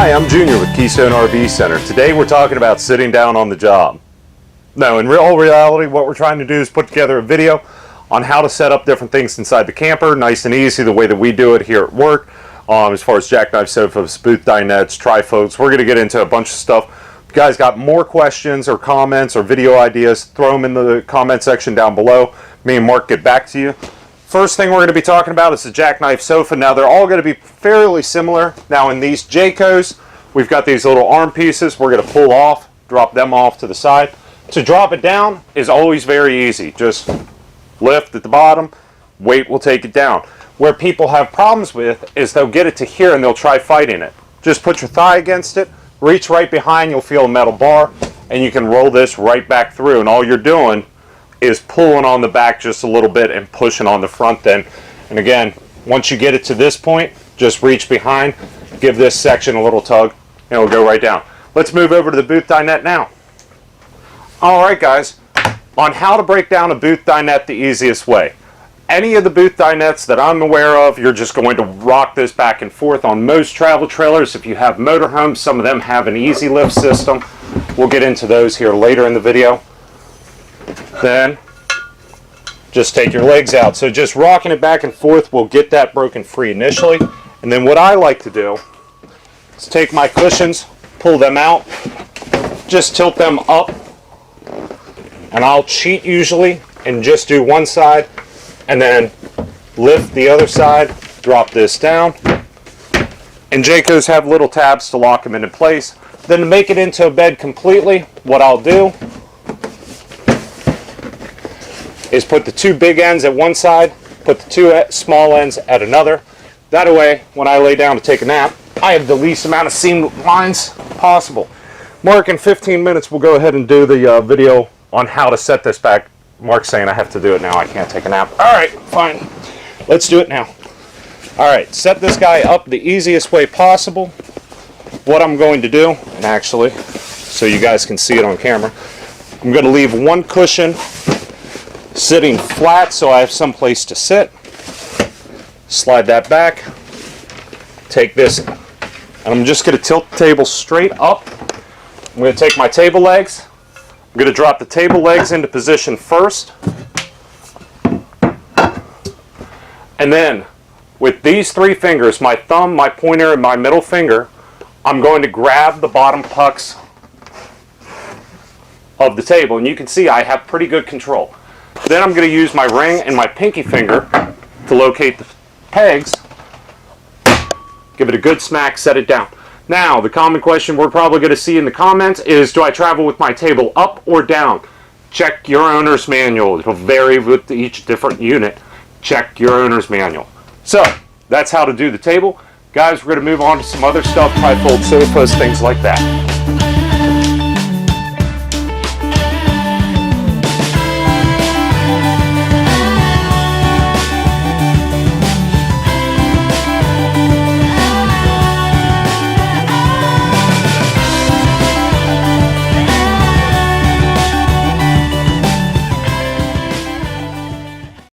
Hi, I'm Junior with Keystone RV Center. Today we're talking about sitting down on the job. No, in all reality, what we're trying to do is put together a video on how to set up different things inside the camper, nice and easy, the way that we do it here at work. As far as jackknife sofas, booth dinettes, trifolds, we're going to get into a bunch of stuff. If you guys got more questions or comments or video ideas, throw them in the comment section down below. Me and Mark get back to you. First thing we're going to be talking about is the jackknife sofa. Now they're all going to be fairly similar. Now in these Jaycos, we've got these little arm pieces we're going to pull off, drop them off to the side. To drop it down is always very easy. Just lift at the bottom, weight will take it down. Where people have problems with is they'll get it to here and they'll try fighting it. Just put your thigh against it, reach right behind, you'll feel a metal bar, and you can roll this right back through. And all you're doing is pulling on the back just a little bit and pushing on the front then. And again, once you get it to this point, just reach behind, give this section a little tug, and it'll go right down. Let's move over to the booth dinette now. Alright guys, on how to break down a booth dinette the easiest way. Any of the booth dinettes that I'm aware of, you're just going to rock this back and forth. On most travel trailers, if you have motorhomes, some of them have an easy lift system. We'll get into those here later in the video. Then just take your legs out. So just rocking it back and forth will get that broken free initially. And then what I like to do is take my cushions, pull them out, just tilt them up, and I'll cheat usually and just do one side and then lift the other side, drop this down. And Jaycos have little tabs to lock them into place. Then to make it into a bed completely, what I'll do is put the two big ends at one side, put the two small ends at another. That way, when I lay down to take a nap, I have the least amount of seam lines possible. Mark, in 15 minutes, we'll go ahead and do the video on how to set this back. Mark's saying I have to do it now. I can't take a nap. All right, fine. Let's do it now. All right, set this guy up the easiest way possible. What I'm going to do, and actually, so you guys can see it on camera, I'm going to leave one cushion sitting flat so I have some place to sit. Slide that back. Take this, and I'm just going to tilt the table straight up. I'm going to take my table legs. I'm going to drop the table legs into position first. And then, with these three fingers, my thumb, my pointer, and my middle finger, I'm going to grab the bottom pucks of the table. And you can see I have pretty good control. Then I'm going to use my ring and my pinky finger to locate the pegs. Give it a good smack, set it down. Now, the common question we're probably going to see in the comments is, do I travel with my table up or down? Check your owner's manual. It'll vary with each different unit. Check your owner's manual. So, that's how to do the table. Guys, we're going to move on to some other stuff, trifold sofas, things like that.